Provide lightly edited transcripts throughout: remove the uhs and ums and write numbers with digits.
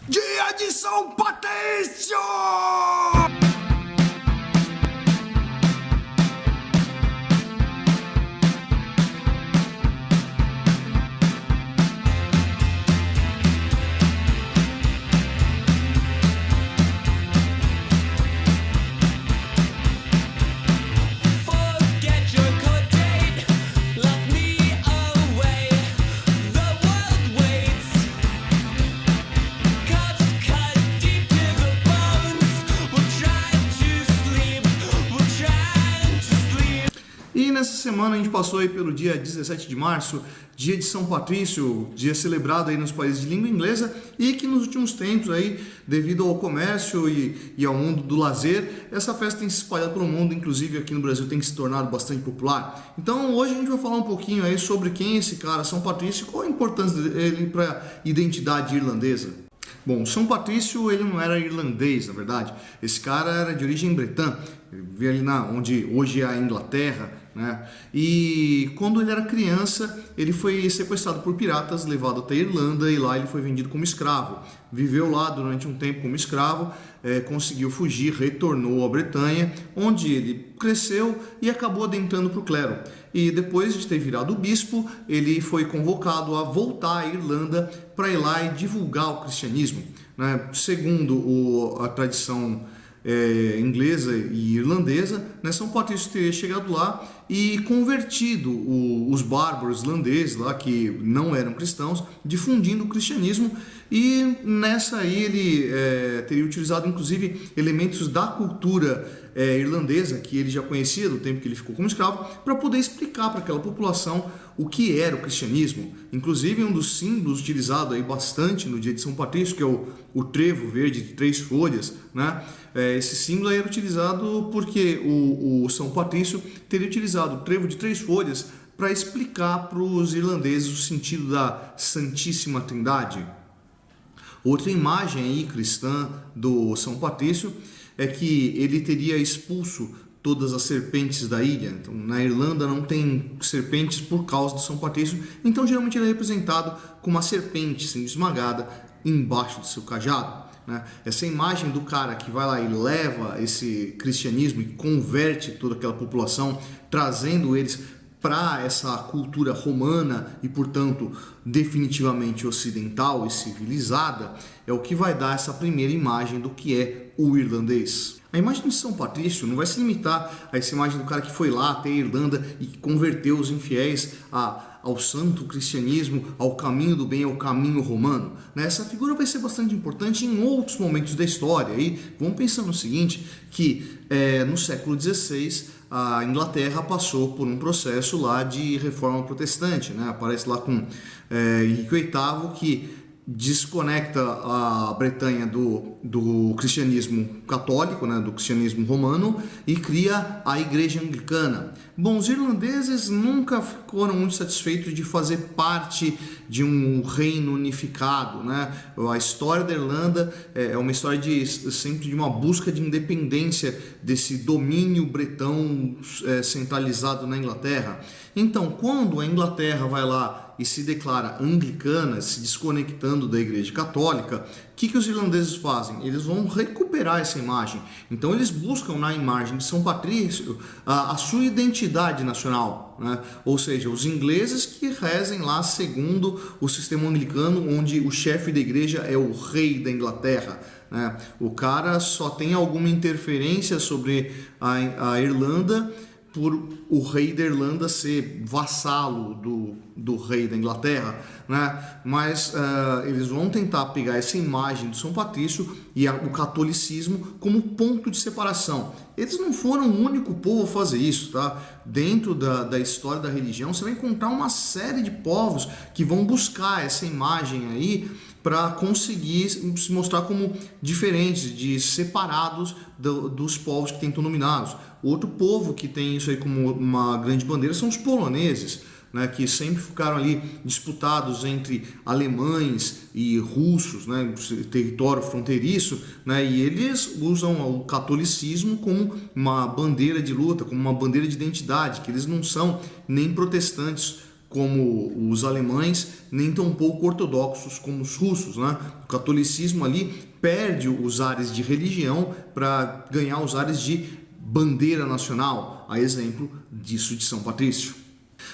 Dia de São Patrício! E nessa semana a gente passou aí pelo dia 17 de março, dia de São Patrício, dia celebrado aí nos países de língua inglesa e que nos últimos tempos aí, devido ao comércio e ao mundo do lazer, essa festa tem se espalhado pelo mundo, inclusive aqui no Brasil tem se tornado bastante popular. Então hoje a gente vai falar um pouquinho aí sobre quem é esse cara, São Patrício, e qual a importância dele para a identidade irlandesa. Bom, São Patrício ele não era irlandês, na verdade. Esse cara era de origem bretã, ele vivia ali onde hoje é a Inglaterra, né? E quando ele era criança, ele foi sequestrado por piratas, levado até a Irlanda e lá ele foi vendido como escravo. Viveu lá durante um tempo como escravo, conseguiu fugir, retornou à Bretanha, onde ele cresceu e acabou adentrando para o clero. E depois de ter virado bispo, ele foi convocado a voltar à Irlanda para ir lá e divulgar o cristianismo, né? Segundo a tradição inglesa e irlandesa, né, São Patrício teria chegado lá e convertido os bárbaros irlandeses lá, que não eram cristãos, difundindo o cristianismo, e nessa aí ele teria utilizado inclusive elementos da cultura irlandesa, que ele já conhecia do tempo que ele ficou como escravo, para poder explicar para aquela população o que era o cristianismo. Inclusive um dos símbolos utilizado aí bastante no dia de São Patrício, que é o trevo verde de 3 folhas, né? Esse símbolo aí era utilizado porque o São Patrício teria utilizado o trevo de 3 folhas para explicar para os irlandeses o sentido da Santíssima Trindade. Outra imagem aí cristã do São Patrício é que ele teria expulso todas as serpentes da ilha. Então, na Irlanda não tem serpentes por causa do São Patrício, então geralmente ele é representado com uma serpente sendo esmagada embaixo do seu cajado, né? Essa imagem do cara que vai lá e leva esse cristianismo e converte toda aquela população, trazendo eles para essa cultura romana e, portanto, definitivamente ocidental e civilizada, é o que vai dar essa primeira imagem do que é o irlandês. A imagem de São Patrício não vai se limitar a essa imagem do cara que foi lá até a Irlanda e que converteu os infiéis ao santo cristianismo, ao caminho do bem, ao caminho romano, né? Essa figura vai ser bastante importante em outros momentos da história. E vamos pensar no seguinte, que no século XVI a Inglaterra passou por um processo lá de reforma protestante, né? Aparece lá com Henrique VIII, que desconecta a Bretanha do cristianismo católico, né, do cristianismo romano, e cria a Igreja Anglicana. Bom, os irlandeses nunca foram muito satisfeitos de fazer parte de um reino unificado, né? A história da Irlanda é uma história sempre de uma busca de independência desse domínio bretão centralizado na Inglaterra. Então, quando a Inglaterra vai lá e se declara anglicana, se desconectando da Igreja Católica, o que os irlandeses fazem? Eles vão recuperar essa imagem. Então eles buscam na imagem de São Patrício a sua identidade nacional, né? Ou seja, os ingleses que rezem lá segundo o sistema anglicano, onde o chefe da igreja é o rei da Inglaterra, né? O cara só tem alguma interferência sobre a Irlanda por o rei da Irlanda ser vassalo do rei da Inglaterra, né? Mas eles vão tentar pegar essa imagem de São Patrício e o catolicismo como ponto de separação. Eles não foram o único povo a fazer isso, tá? Dentro da história da religião, você vai encontrar uma série de povos que vão buscar essa imagem aí para conseguir se mostrar como diferentes, separados dos povos que tentam dominá-los. Outro povo que tem isso aí como uma grande bandeira são os poloneses, né, que sempre ficaram ali disputados entre alemães e russos, né, território fronteiriço, né, e eles usam o catolicismo como uma bandeira de luta, como uma bandeira de identidade, que eles não são nem protestantes como os alemães, nem tampouco ortodoxos como os russos, né? O catolicismo ali perde os ares de religião para ganhar os ares de bandeira nacional, a exemplo disso de São Patrício.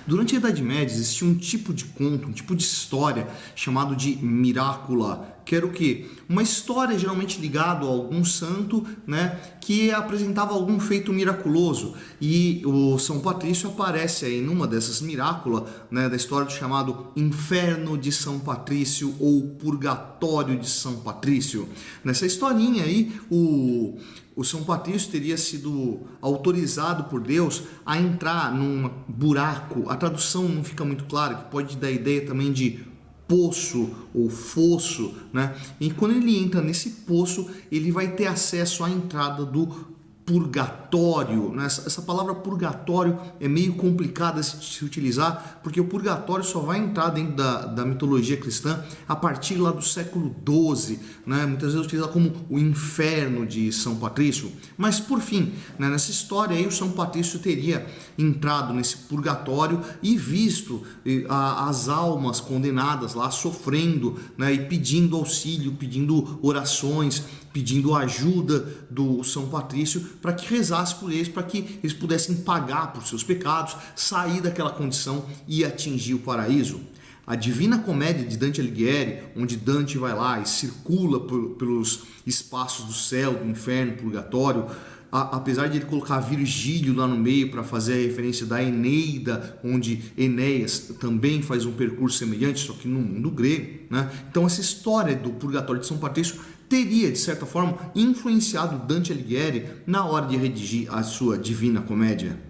Durante a Idade Média existia um tipo de conto, um tipo de história chamado de miracula, que era o quê? Uma história geralmente ligada a algum santo, né, que apresentava algum feito miraculoso. E o São Patrício aparece aí numa dessas miráculas, né, da história do chamado Inferno de São Patrício ou Purgatório de São Patrício. Nessa historinha aí, o São Patrício teria sido autorizado por Deus a entrar num buraco. A tradução não fica muito clara, que pode dar ideia também de poço ou fosso, né? E quando ele entra nesse poço, ele vai ter acesso à entrada do purgatório, né? Essa palavra purgatório é meio complicada de se utilizar, porque o purgatório só vai entrar dentro da mitologia cristã a partir lá do século XII, né? Muitas vezes utilizado como o inferno de São Patrício. Mas por fim, né, nessa história aí, o São Patrício teria entrado nesse purgatório e visto as almas condenadas lá sofrendo, né, e pedindo auxílio, pedindo orações, pedindo ajuda do São Patrício para que rezasse por eles, para que eles pudessem pagar por seus pecados, sair daquela condição e atingir o paraíso. A Divina Comédia de Dante Alighieri, onde Dante vai lá e circula pelos espaços do céu, do inferno, do purgatório, apesar de ele colocar Virgílio lá no meio para fazer a referência da Eneida, onde Enéas também faz um percurso semelhante, só que no mundo grego, né? Então essa história do purgatório de São Patrício teria, de certa forma, influenciado Dante Alighieri na hora de redigir a sua Divina Comédia.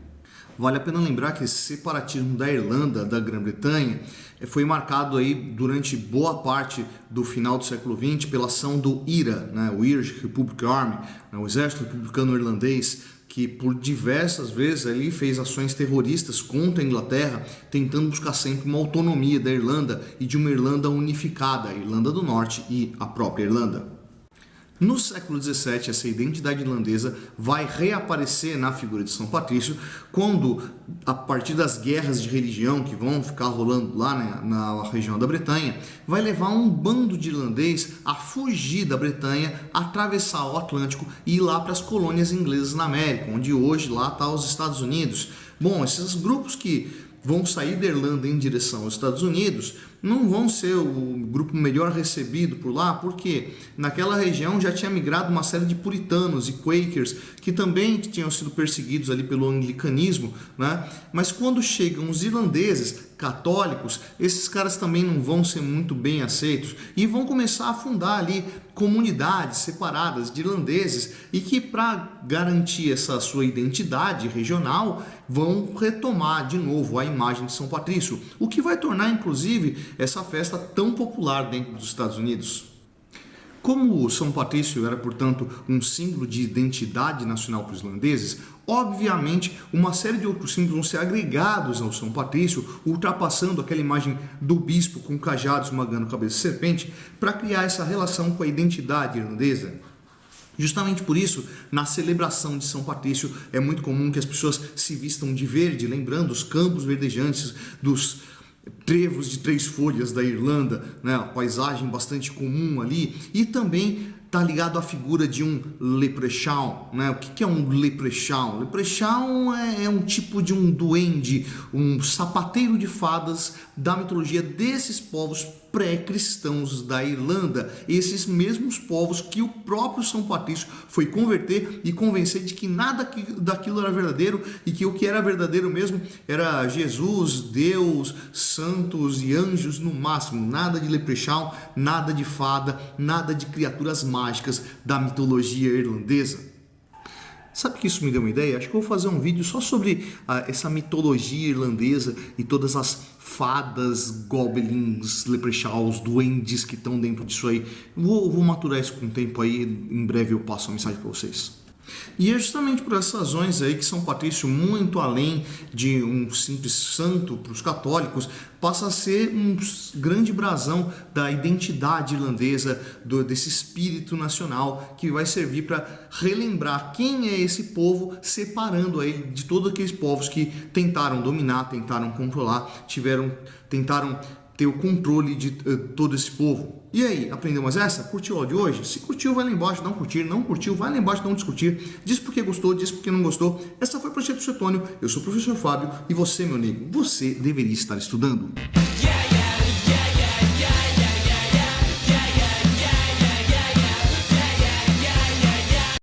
Vale a pena lembrar que esse separatismo da Irlanda, da Grã-Bretanha, foi marcado aí durante boa parte do final do século XX pela ação do IRA, né, o Irish Republic Army, né, o Exército Republicano Irlandês, que por diversas vezes ali fez ações terroristas contra a Inglaterra, tentando buscar sempre uma autonomia da Irlanda e de uma Irlanda unificada, a Irlanda do Norte e a própria Irlanda. No século XVII, essa identidade irlandesa vai reaparecer na figura de São Patrício, quando, a partir das guerras de religião que vão ficar rolando lá, né, na região da Bretanha, vai levar um bando de irlandês a fugir da Bretanha, atravessar o Atlântico e ir lá para as colônias inglesas na América, onde hoje lá está os Estados Unidos. Bom, esses grupos que vão sair da Irlanda em direção aos Estados Unidos não vão ser o grupo melhor recebido por lá, porque naquela região já tinha migrado uma série de puritanos e quakers que também tinham sido perseguidos ali pelo anglicanismo, né? Mas quando chegam os irlandeses católicos, esses caras também não vão ser muito bem aceitos e vão começar a fundar ali comunidades separadas de irlandeses e que, para garantir essa sua identidade regional, vão retomar de novo a imagem de São Patrício, o que vai tornar inclusive essa festa tão popular dentro dos Estados Unidos. Como o São Patrício era, portanto, um símbolo de identidade nacional para os irlandeses, obviamente uma série de outros símbolos vão ser agregados ao São Patrício, ultrapassando aquela imagem do bispo com cajado esmagando cabeça de serpente, para criar essa relação com a identidade irlandesa. Justamente por isso, na celebração de São Patrício, é muito comum que as pessoas se vistam de verde, lembrando os campos verdejantes dos trevos de 3 folhas da Irlanda, né? Uma paisagem bastante comum ali, e também está ligado à figura de um leprechaun, né? O que é um leprechaun? Leprechaun é um tipo de um duende, um sapateiro de fadas da mitologia desses povos pré-cristãos da Irlanda, esses mesmos povos que o próprio São Patrício foi converter e convencer de que nada daquilo era verdadeiro e que o que era verdadeiro mesmo era Jesus, Deus, santos e anjos no máximo, nada de leprechaun, nada de fada, nada de criaturas mágicas da mitologia irlandesa. Sabe que isso me deu uma ideia? Acho que eu vou fazer um vídeo só sobre essa mitologia irlandesa e todas as fadas, goblins, leprechauns, duendes que estão dentro disso aí. Vou maturar isso com o tempo aí, em breve eu passo a mensagem para vocês. E é justamente por essas razões aí que São Patrício, muito além de um simples santo para os católicos, passa a ser um grande brasão da identidade irlandesa, desse espírito nacional que vai servir para relembrar quem é esse povo, separando aí de todos aqueles povos que tentaram dominar, tentaram controlar, tentaram ter o controle de todo esse povo. E aí, aprendeu mais essa? Curtiu o áudio de hoje? Se curtiu, vai lá embaixo, dá um curtir. Não curtiu, vai lá embaixo, dá um descurtir. Diz porque gostou, diz porque não gostou. Essa foi o Projeto Suetônio. Eu sou o professor Fábio e você, meu amigo, você deveria estar estudando.